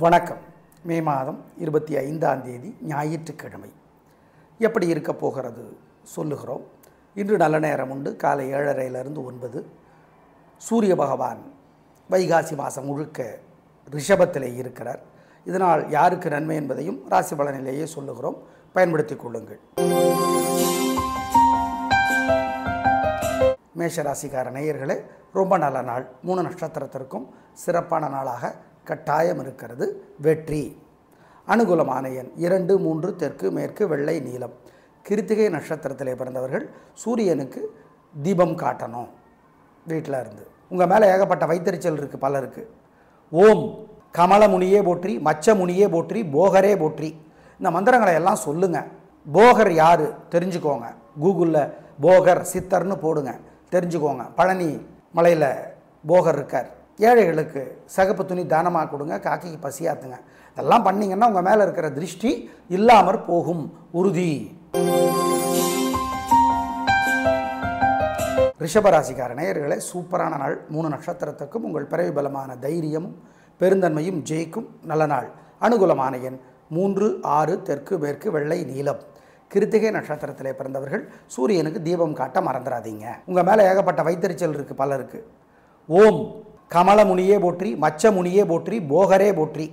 வணக்கம். மே மாதம் 25ஆம் தேதி ஞாயிற்றுக்கிழமை. எப்படி இருக்க போகிறது சொல்லுகிறோம். இன்று நல்ல நேரம் உண்டு. காலை 7:30லிருந்து 9. சூரிய பகவான் வைகாசி மாதம் முழுக்க ரிஷபத்திலே இருக்கிறார். இதனால் யாருக்கு நன்மை என்பதையும் ராசி பலனிலேயே சொல்லுகிறோம். பயன்படுத்திக் கொள்ளுங்கள். மேஷராசிக்கார நேயர்களே, ரொம்ப நல்ல நாள். 3 நட்சத்திரத்திற்கும் சிறப்பான நாளாக கட்டாயம் இருக்கிறது. வெற்றி. அனுகூலமான எண் 2, 3, தெற்கு மேற்கு, வெள்ளை, நீலம். கிருத்திகை நட்சத்திரத்திலே பிறந்தவர்கள் சூரியனுக்கு தீபம் காட்டணும். வீட்டில் இருந்து உங்கள் மேலே ஏகப்பட்ட வைத்தறிச்சல் இருக்குது பலருக்கு. ஓம் கமலமுனியே போற்றி, மச்ச முனியே போற்றி, போகரே போற்றி. இந்த மந்திரங்களை எல்லாம் சொல்லுங்கள். போகர் யார் தெரிஞ்சுக்கோங்க. கூகுளில் போகர் சித்தர்னு போடுங்க, தெரிஞ்சுக்கோங்க. பழனி மலையில் போகர் இருக்கார். ஏழைகளுக்கு சகப்பு துணி தானமாக கொடுங்க, காக்கிக்கு பசியாத்துங்க. இதெல்லாம் பண்ணிங்கன்னா உங்கள் மேலே இருக்கிற திருஷ்டி இல்லாமற் போகும். உறுதி. ரிஷபராசிக்கார நேயர்களே, சூப்பரான நாள். 3 நட்சத்திரத்துக்கும் உங்கள் பிறவி பலமான தைரியமும் பெருந்தன்மையும் ஜெயிக்கும் நல்ல நாள். அனுகூலமான எண் 3, 6, தெற்கு மேற்கு, வெள்ளை, நீலம். கிருத்திகை நட்சத்திரத்திலே பிறந்தவர்கள் சூரியனுக்கு தீபம் காட்ட மறந்துடாதீங்க. உங்கள் மேலே ஏகப்பட்ட வைத்தறிச்சல் இருக்குது பலருக்கு. ஓம் கமலமுனியே போற்றி, மச்ச முனியே போற்றி, போகரே போற்றி.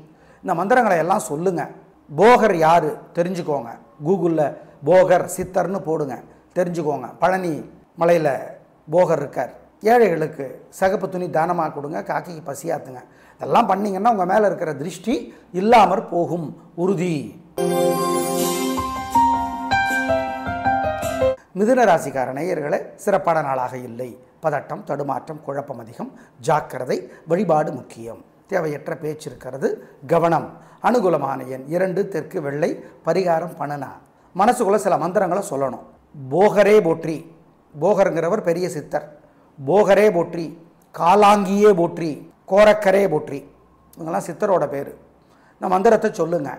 இந்த மந்திரங்களை எல்லாம் சொல்லுங்கள். போகர் யார் தெரிஞ்சுக்கோங்க. கூகுளில் போகர் சித்தர்னு போடுங்க, தெரிஞ்சுக்கோங்க. பழனி மலையில் போகர் இருக்கார். ஏழைகளுக்கு சகப்பு துணி தானமாக கொடுங்க, காக்கிக்கு பசியாத்துங்க. இதெல்லாம் பண்ணிங்கன்னா உங்கள் மேலே இருக்கிற திருஷ்டி இல்லாமற் போகும். உறுதி. மிதுன ராசிக்கார நேயர்களே, சிறப்பான நாளாக இல்லை. பதட்டம், தடுமாற்றம், குழப்பம் அதிகம். ஜாக்கிரதை. வழிபாடு முக்கியம். தேவையற்ற பேச்சு இருக்கிறது. கவனம். அனுகூலமான எண் 2, தெற்கு, வெள்ளை. பரிகாரம் பண்ணுனா மனசுக்குள்ள சில மந்திரங்களை சொல்லணும். போகரே போற்றி. போகருங்கிறவர் பெரிய சித்தர். போகரே போற்றி, காலாங்கியே போற்றி, கோரக்கரே போற்றி. இவங்கெல்லாம் சித்தரோட பேர். இந்த மந்திரத்தை சொல்லுங்க.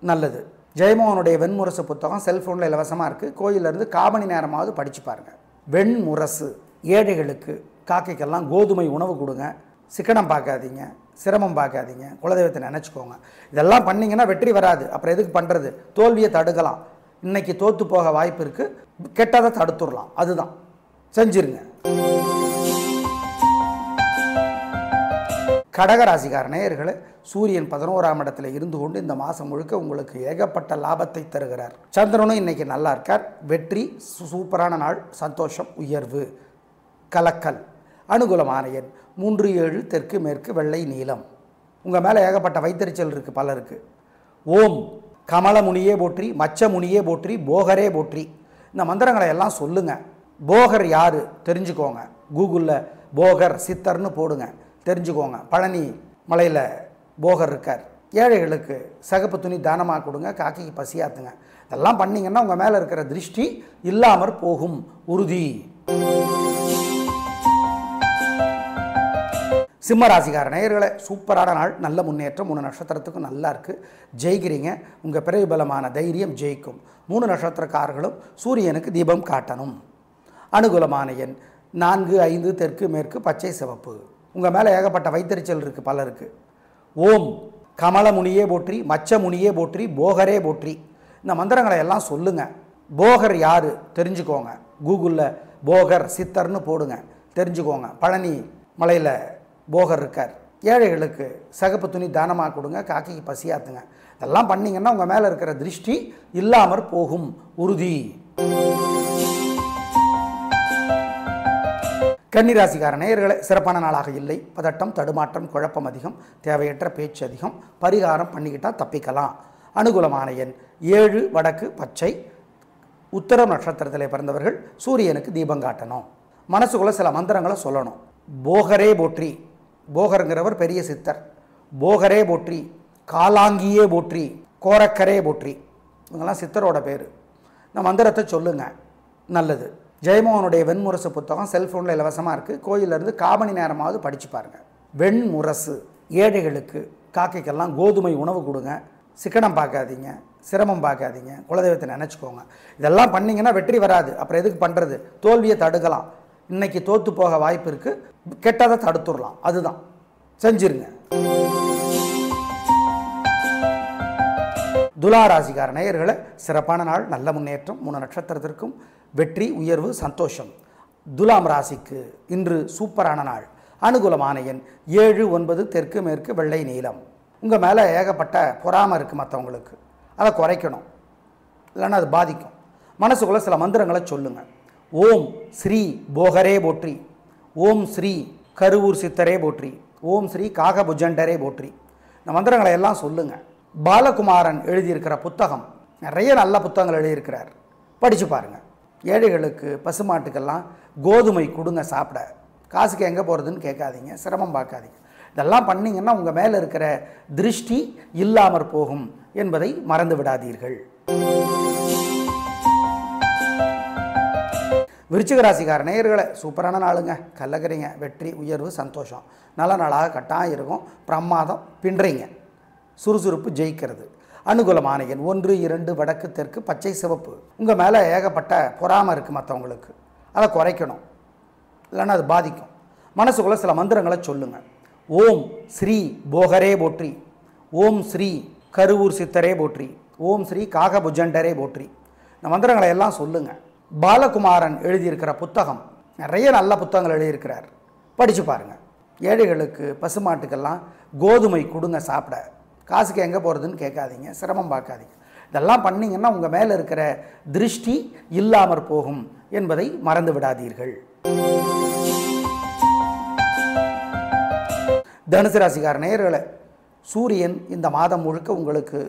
நல்லது. ஜெயமோகனுடைய வெண்முரசு புத்தகம் செல்ஃபோனில் இலவசமாக இருக்குது. கோயிலிருந்து 1/4 மணி நேரமாவது படித்து பாருங்கள். வெண்முரசு. ஏழைகளுக்கு காக்கைக்கெல்லாம் கோதுமை உணவு கொடுங்க. சிக்கனம் பார்க்காதீங்க, சிரமம் பார்க்காதீங்க. குலதெய்வத்தை நினச்சிக்கோங்க. இதெல்லாம் பண்ணிங்கன்னா வெற்றி வராது. அப்புறம் எதுக்கு பண்ணுறது? தோல்வியை தடுக்கலாம். இன்றைக்கி தோற்று போக வாய்ப்பு இருக்குது. கெட்டதை தடுத்துடலாம். அதுதான் செஞ்சிருங்க. கடகராசிக்கார நேயர்களே, சூரியன் 11ஆம் இடத்துல இருந்து கொண்டு இந்த மாதம் முழுக்க உங்களுக்கு ஏகப்பட்ட லாபத்தை தருகிறார். சந்திரனும் இன்னைக்கு நல்லா இருக்கார். வெற்றி. சூப்பரான நாள். சந்தோஷம், உயர்வு, கலக்கல். அனுகூலமான எண் 3, 7, தெற்கு மேற்கு, வெள்ளை, நீலம். உங்கள் மேலே ஏகப்பட்ட வைத்தறிச்சல் இருக்குது பலருக்கு. ஓம் கமலமுனியே போற்றி, மச்ச முனியே போற்றி, போகரே போற்றி. இந்த மந்திரங்களை எல்லாம் சொல்லுங்கள். போகர் யார் தெரிஞ்சுக்கோங்க. கூகுளில் போகர் சித்தர்னு போடுங்க, தெரிஞ்சுக்கோங்க. பழனி மலையில் போகர் இருக்கார். ஏழைகளுக்கு சகப்பு துணி தானமாக கொடுங்க, காக்கிக்கு பசியாத்துங்க. இதெல்லாம் பண்ணிங்கன்னா உங்கள் மேலே இருக்கிற திருஷ்டி இல்லாமற் போகும். உறுதி. சிம்மராசிக்கார நேயர்களே, சூப்பரான நாள். நல்ல முன்னேற்றம். 3 நட்சத்திரத்துக்கும் நல்லா இருக்குது. ஜெயிக்கிறீங்க. உங்கள் பிறவி பலமான தைரியம் ஜெயிக்கும். 3 நட்சத்திரக்காரர்களும் சூரியனுக்கு தீபம் காட்டணும். அனுகூலமான எண் 4, 5, தெற்கு மேற்கு, பச்சை, சிவப்பு. உங்கள் மேலே ஏகப்பட்ட வைத்தறிச்சல் இருக்குது பலருக்கு. ஓம் கமலமுனியே போற்றி, மச்ச முனியே போற்றி, போகரே போற்றி. இந்த மந்திரங்களை எல்லாம் சொல்லுங்கள். போகர் யார் தெரிஞ்சுக்கோங்க. கூகுளில் போகர் சித்தர்னு போடுங்க, தெரிஞ்சுக்கோங்க. பழனி மலையில் போகர் இருக்கார். ஏழைகளுக்கு சகப்பு துணி தானமாக கொடுங்க, காக்கிக்கு பசியாத்துங்க. இதெல்லாம் பண்ணிங்கன்னா உங்கள் மேலே இருக்கிற திருஷ்டி இல்லாமற் போகும். உறுதி. கன்னிராசிக்கார நேயர்களே, சிறப்பான நாளாக இல்லை. பதட்டம், தடுமாற்றம், குழப்பம் அதிகம். தேவையற்ற பேச்சு அதிகம். பரிகாரம் பண்ணிக்கிட்டால் தப்பிக்கலாம். அனுகூலமான எண் 7, வடக்கு, பச்சை. உத்தரம் நட்சத்திரத்திலே பிறந்தவர்கள் சூரியனுக்கு தீபம் காட்டணும். மனசுக்குள்ள சில மந்திரங்களை சொல்லணும். போகரே போற்றி. போகருங்கிறவர் பெரிய சித்தர். போகரே போற்றி, காலாங்கியே போற்றி, கோரக்கரே போற்றி. இவங்கெல்லாம் சித்தரோட பேர். இந்த மந்திரத்தை சொல்லுங்கள். நல்லது. ஜெயமோகனுடைய வெண்முரசு புத்தகம் செல்ஃபோனில் இலவசமாக இருக்குது. கோயிலிருந்து 1/4 மணி நேரமாவது படித்து பாருங்கள். வெண்முரசு. ஏழைகளுக்கு காக்கைக்கெல்லாம் கோதுமை உணவு கொடுங்க. சிக்கனம் பார்க்காதீங்க, சிரமம் பார்க்காதீங்க. குலதெய்வத்தை நினச்சிக்கோங்க. இதெல்லாம் பண்ணிங்கன்னா வெற்றி வராது. அப்புறம் எதுக்கு பண்ணுறது? தோல்வியை தடுக்கலாம். இன்றைக்கி தோற்று போக வாய்ப்பு இருக்குது. கெட்டதை தடுத்துடலாம். அதுதான் செஞ்சிருங்க. துலா ராசிக்கார நேயர்களே சிறப்பான நாள், நல்ல முன்னேற்றம். 3 நட்சத்திரத்திற்கும் வெற்றி, உயர்வு, சந்தோஷம். துலாம் ராசிக்கு இன்று சூப்பரான நாள். அனுகூலமான எண் 7, 9, தெற்கு மேற்கு, வெள்ளை நீலம். உங்கள் மேலே ஏகப்பட்ட பொறாமை இருக்குது மற்றவங்களுக்கு, அதை குறைக்கணும், இல்லைன்னா அது பாதிக்கும். மனசுக்குள்ளே சில மந்திரங்களை சொல்லுங்கள். ஓம் ஸ்ரீ போகரே போற்றி, ஓம் ஸ்ரீ கருவூர் சித்தரே போற்றி, ஓம் ஸ்ரீ காகபுஜண்டரே போற்றி. இந்த மந்திரங்களை எல்லாம் சொல்லுங்கள். பாலகுமாரன் எழுதியிருக்கிற புத்தகம், நிறைய நல்ல புத்தகங்கள் எழுதியிருக்கிறார், படித்து பாருங்கள். ஏழைகளுக்கு பசுமாட்டுக்கெல்லாம் கோதுமை கொடுங்க சாப்பிட. காசுக்கு எங்கே போகிறதுன்னு கேட்காதீங்க, சிரமம் பார்க்காதீங்க. இதெல்லாம் பண்ணிங்கன்னா உங்கள் மேலே இருக்கிற திருஷ்டி இல்லாமற் போகும் என்பதை மறந்து விடாதீர்கள். விருச்சிக ராசிக்கார நேயர்களே சூப்பரான நாளுங்க. கல்லகரிங்க, வெற்றி, உயர்வு, சந்தோஷம். நல்ல நாளாக கட்டாயம் இருக்கும். பிரமாதம், பின்றீங்க, சுறுசுறுப்பு, ஜெயிக்கிறது. அனுகூலமான எண் 1, 2, வடக்கு தெற்கு, பச்சை சிவப்பு. உங்கள் மேலே ஏகப்பட்ட பொறாமை இருக்குது மற்றவங்களுக்கு, அதை குறைக்கணும், இல்லைன்னா அது பாதிக்கும். மனசுக்குள்ளே சில மந்திரங்களை சொல்லுங்கள். ஓம் ஸ்ரீ போகரே போற்றி, ஓம் ஸ்ரீ கருவூர் சித்தரே போற்றி, ஓம் ஸ்ரீ காகபுஜண்டரே போற்றி. இந்த மந்திரங்களை எல்லாம் சொல்லுங்கள். பாலகுமாரன் எழுதியிருக்கிற புத்தகம், நிறைய நல்ல புத்தகங்கள் எழுதியிருக்கிறார், படித்து பாருங்கள். ஏழைகளுக்கு பசுமாட்டுக்கெல்லாம் கோதுமை கொடுங்க சாப்பிட. காசுக்கு எங்கே போகிறதுன்னு கேட்காதீங்க, சிரமம் பார்க்காதீங்க. இதெல்லாம் பண்ணிங்கன்னா உங்கள் மேலே இருக்கிற திருஷ்டி இல்லாமற் போகும் என்பதை மறந்து விடாதீர்கள். தனுசு ராசிக்கார நேயர்களே, சூரியன் இந்த மாதம் முழுக்க உங்களுக்கு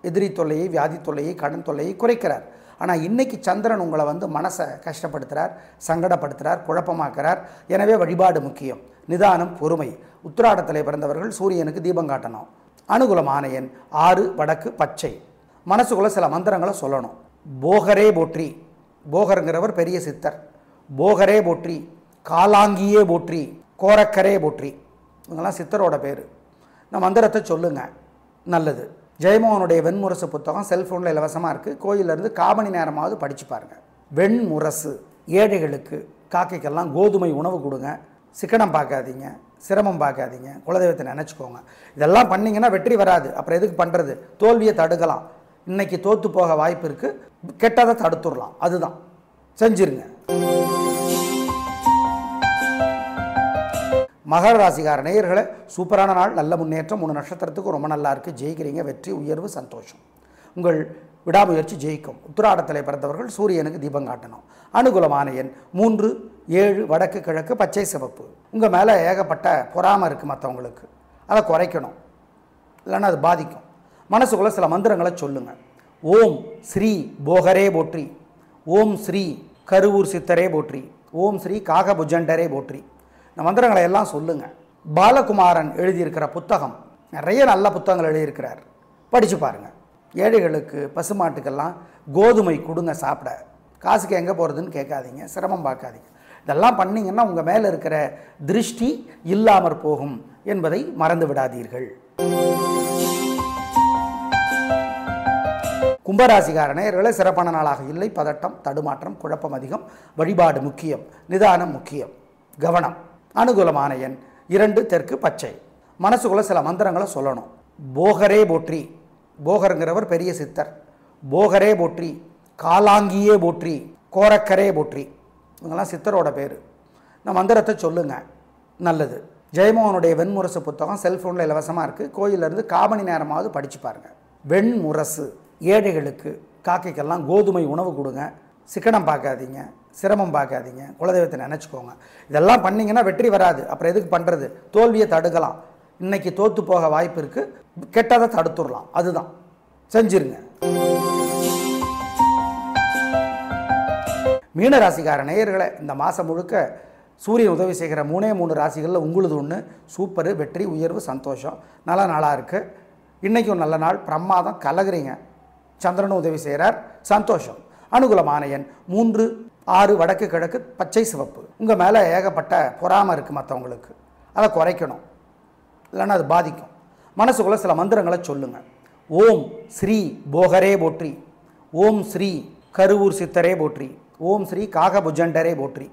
எதிரி தொல்லையை, வியாதி தொல்லையை, கடன் தொல்லையை குறைக்கிறார். ஆனால் இன்றைக்கி சந்திரன் உங்களை மனசை கஷ்டப்படுத்துகிறார், சங்கடப்படுத்துகிறார், குழப்பமாக்குறார். எனவே வழிபாடு முக்கியம், நிதானம், பொறுமை. உத்திராடத்தில் பிறந்தவர்கள் சூரியனுக்கு தீபம் காட்டணும். அனுகூலமான எண் 6, வடக்கு பச்சை. மனசுக்குள்ளே சில மந்திரங்களை சொல்லணும். போகரே போற்றி, போகருங்கிறவர் பெரிய சித்தர், போகரே போற்றி, காலாங்கியே போற்றி, கோரக்கரே போற்றி. இவங்கெல்லாம் சித்தரோட பேர். இந்த மந்திரத்தை சொல்லுங்கள், நல்லது. ஜெயமோகனுடைய வெண்முரசு புத்தகம் செல்ஃபோனில் இலவசமாக இருக்குது, கோயிலிருந்து 1/4 மணி நேரமாவது படித்து பாருங்கள். வெண்முரசு. ஏழைகளுக்கு, காக்கைக்கெல்லாம் கோதுமை உணவு கொடுங்க. சிக்கனம் பார்க்காதீங்க, சிரமம் பார்க்காதீங்க, குலதெய்வத்தை நினச்சிக்கோங்க. இதெல்லாம் பண்ணிங்கன்னா வெற்றி வராது, அப்புறம் எதுக்கு பண்ணுறது? தோல்வியை தடுக்கலாம். இன்றைக்கி தோற்று போக வாய்ப்பு இருக்குது, கெட்டதை தடுத்துடலாம், அதுதான் செஞ்சிருங்க. மகர ராசிக்கார நேயர்களே சூப்பரான நாள், நல்ல முன்னேற்றம். 3 நட்சத்திரத்துக்கு ரொம்ப நல்லா இருக்குது, ஜெயிக்கிறீங்க, வெற்றி, உயர்வு, சந்தோஷம். உங்கள் விடாமுயற்சி ஜெயிக்கும். உத்திராடத்தில் பிறந்தவர்கள் சூரியனுக்கு தீபம் காட்டணும். அனுகூலமான எண் 3, 7, வடக்கு கிழக்கு, பச்சை சிவப்பு. உங்கள் மேலே ஏகப்பட்ட பொறாமை இருக்குது மற்றவங்களுக்கு, அதை குறைக்கணும், இல்லைன்னா அது பாதிக்கும். மனசுக்குள்ளே சில மந்திரங்களை சொல்லுங்கள். ஓம் ஸ்ரீ போகரே போற்றி, ஓம் ஸ்ரீ கருவூர் சித்தரே போற்றி, ஓம் ஸ்ரீ காகபுஜண்டரே போற்றி. இந்த மந்திரங்களை எல்லாம் சொல்லுங்கள். பாலகுமாரன் எழுதியிருக்கிற புத்தகம், நிறைய நல்ல புத்தகங்கள் எழுதியிருக்கிறார், படித்து பாருங்கள். ஏழைகளுக்கு பசுமாட்டுக்கெல்லாம் கோதுமை கொடுங்க சாப்பிட. காசுக்கு எங்கே போகிறதுன்னு கேட்காதீங்க, சிரமம் பார்க்காதீங்க. இதெல்லாம் பண்ணிங்கன்னா உங்கள் மேலே இருக்கிற திருஷ்டி இல்லாமற் போகும் என்பதை மறந்து விடாதீர்கள். கும்பராசிக்கார நேயர்களே சிறப்பான நாளாக இல்லை. பதட்டம், தடுமாற்றம், குழப்பம் அதிகம். வழிபாடு முக்கியம், நிதானம் முக்கியம், கவனம். அனுகூலமான எண் 2, தெற்கு பச்சை. மனசுக்குள்ளே சில மந்திரங்களை சொல்லணும். போகரே போற்றி, போகருங்கிறவர் பெரிய சித்தர், போகரே போற்றி, காலாங்கியே போற்றி, கோரக்கரே போற்றி. இவங்கெல்லாம் சித்தரோட பேர். இந்த மந்திரத்தை சொல்லுங்கள், நல்லது. ஜெயமோகனுடைய வெண்முரசு புத்தகம் செல்ஃபோனில் இலவசமாக இருக்குது, கோயிலிருந்து 1/4 மணி நேரமாவது படித்து பாருங்கள். வெண்முரசு. ஏழைகளுக்கு, காக்கைக்கெல்லாம் கோதுமை உணவு கொடுங்க. சிக்கனம் பார்க்காதீங்க, சிரமம் பார்க்காதீங்க, குலதெய்வத்தை நினச்சிக்கோங்க. இதெல்லாம் பண்ணிங்கன்னா வெற்றி வராது, அப்புறம் எதுக்கு பண்ணுறது? தோல்வியை தடுக்கலாம். இன்றைக்கி தோற்று போக வாய்ப்பு இருக்குது, கெட்டதை தடுத்துடலாம், அதுதான் செஞ்சிருங்க. மீனராசிக்கார நேயர்களை இந்த மாதம் முழுக்க சூரியன் உதவி செய்கிற 3 ராசிகளில் உங்களுது ஒன்று. சூப்பரு, வெற்றி, உயர்வு, சந்தோஷம். நல்ல நாளாக இருக்குது. இன்றைக்கும் நல்ல நாள், பிரமாதம், கலகுறீங்க. சந்திரனும் உதவி செய்கிறார், சந்தோஷம். அனுகூலமான எண் 3, 6, வடக்கு கிழக்கு, பச்சை சிவப்பு. உங்கள் மேலே ஏகப்பட்ட பொறாமை இருக்குது மற்றவங்களுக்கு, அதை குறைக்கணும், இல்லைன்னா அது பாதிக்கும். மனசுக்குள்ளே சில மந்திரங்களை சொல்லுங்கள். ஓம் ஸ்ரீ போகரே போற்றி, ஓம் ஸ்ரீ கருவூர் சித்தரே போற்றி, ஓம் ஸ்ரீ காகபுஜண்டரே போற்றி.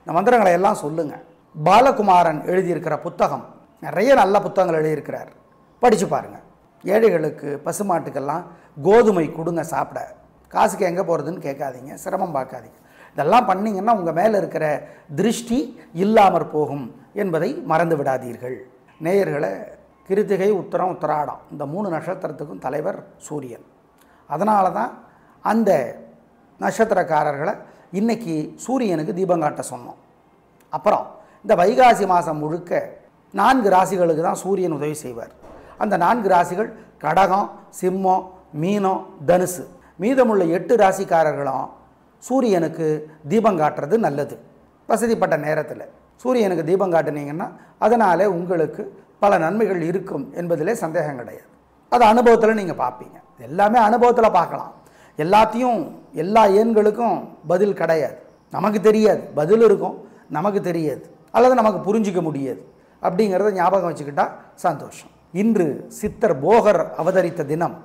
இந்த மந்திரங்களை எல்லாம் சொல்லுங்கள். பாலகுமாரன் எழுதியிருக்கிற புத்தகம், நிறைய நல்ல புத்தகங்கள் எழுதியிருக்கிறார், படித்து பாருங்கள். ஏழைகளுக்கு பசுமாட்டுக்கெல்லாம் கோதுமை கொடுங்க சாப்பிட. காசுக்கு எங்கே போகிறதுன்னு கேட்காதீங்க, சிரமம் பார்க்காதீங்க. இதெல்லாம் பண்ணிங்கன்னா உங்கள் மேலே இருக்கிற திருஷ்டி இல்லாமற் போகும் என்பதை மறந்து விடாதீர்கள். நேயர்களை, கிருத்திகை, உத்திரம், உத்திராடம் இந்த 3 நட்சத்திரத்துக்கும் தலைவர் சூரியன். அதனால தான் அந்த நட்சத்திரக்காரர்களை இன்றைக்கி சூரியனுக்கு தீபம் காட்ட சொன்னோம். அப்புறம் இந்த வைகாசி மாதம் முழுக்க 4 ராசிகளுக்கு தான் சூரியன் உதவி செய்வார். அந்த 4 ராசிகள் கடகம், சிம்மம், மீனம், தனுசு. மீதமுள்ள 8 ராசிக்காரர்களும் சூரியனுக்கு தீபம் காட்டுறது நல்லது. வசதிப்பட்ட நேரத்தில் சூரியனுக்கு தீபம் காட்டினீங்கன்னா அதனாலே உங்களுக்கு பல நன்மைகள் இருக்கும் என்பதிலே சந்தேகம் கிடையாது. அது அனுபவத்தில் நீங்கள் பார்ப்பீங்க. எல்லாமே அனுபவத்தில் பார்க்கலாம். எல்லாத்தையும் எல்லா எண்களுக்கும் பதில் கிடையாது. நமக்கு தெரியாது, பதில் இருக்கும், நமக்கு தெரியாது, அல்லது நமக்கு புரிஞ்சிக்க முடியாது. அப்படிங்கிறத ஞாபகம் வச்சுக்கிட்டா சந்தோஷம். இன்று சித்தர் போகர் அவதரித்த தினம்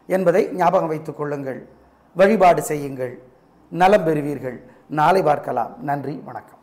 என்பதை ஞாபகம் வைத்துக் கொள்ளுங்கள். வழிபாடு செய்யுங்கள், நலம் பெறுவீர்கள். நாளை பார்க்கலாம். நன்றி, வணக்கம்.